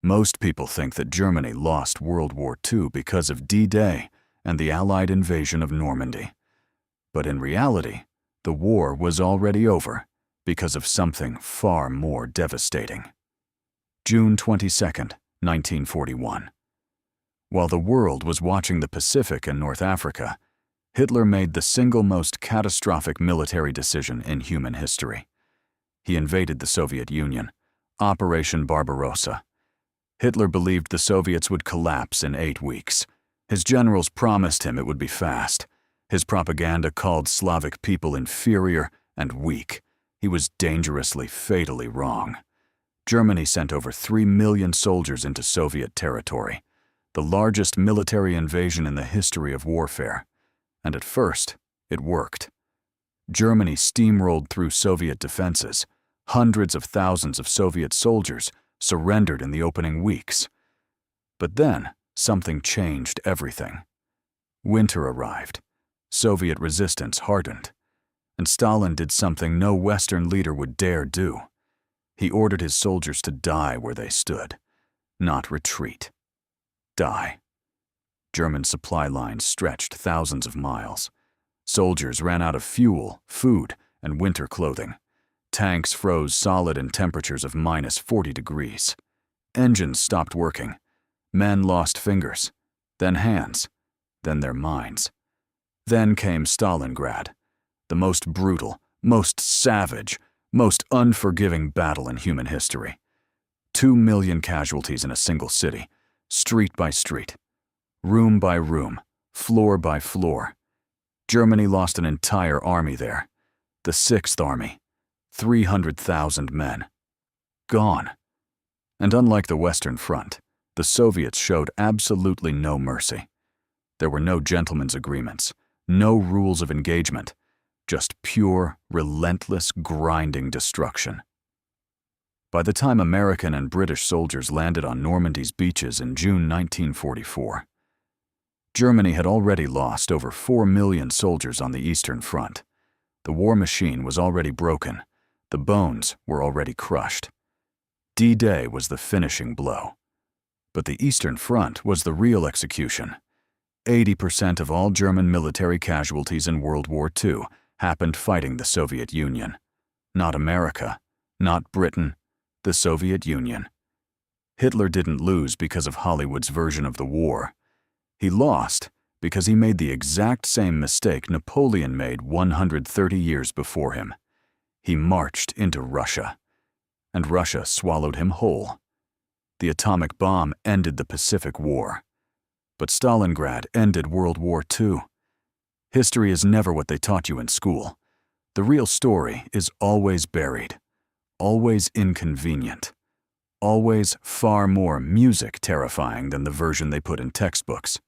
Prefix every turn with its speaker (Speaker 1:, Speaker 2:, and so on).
Speaker 1: Most people think that Germany lost World War II because of D-Day and the Allied invasion of Normandy. But in reality, the war was already over because of something far more devastating. June 22, 1941. While the world was watching the Pacific and North Africa, Hitler made the single most catastrophic military decision in human history. He invaded the Soviet Union, Operation Barbarossa. Hitler believed the Soviets would collapse in 8 weeks. His generals promised him it would be fast. His propaganda called Slavic people inferior and weak. He was dangerously, fatally wrong. Germany sent over 3 million soldiers into Soviet territory, the largest military invasion in the history of warfare. And at first, it worked. Germany steamrolled through Soviet defenses. Hundreds of thousands of Soviet soldiers surrendered in the opening weeks. But then, something changed everything. Winter arrived. Soviet resistance hardened. And Stalin did something no Western leader would dare do. He ordered his soldiers to die where they stood, not retreat. Die. German supply lines stretched thousands of miles. Soldiers ran out of fuel, food, and winter clothing. Tanks froze solid in temperatures of -40 degrees. Engines stopped working. Men lost fingers, then hands, then their minds. Then came Stalingrad, the most brutal, most savage, most unforgiving battle in human history. 2 million casualties in a single city, street by street, room by room, floor by floor. Germany lost an entire army there, the Sixth Army, 300,000 men. Gone. And unlike the Western Front, the Soviets showed absolutely no mercy. There were no gentlemen's agreements, no rules of engagement, just pure, relentless, grinding destruction. By the time American and British soldiers landed on Normandy's beaches in June 1944, Germany had already lost over 4 million soldiers on the Eastern Front. The war machine was already broken. The bones were already crushed. D-Day was the finishing blow. But the Eastern Front was the real execution. 80% of all German military casualties in World War II happened fighting the Soviet Union. Not America, not Britain, the Soviet Union. Hitler didn't lose because of Hollywood's version of the war. He lost because he made the exact same mistake Napoleon made 130 years before him. He marched into Russia, and Russia swallowed him whole. The atomic bomb ended the Pacific War, but Stalingrad ended World War II. History is never what they taught you in school. The real story is always buried, always inconvenient, always far more music terrifying than the version they put in textbooks.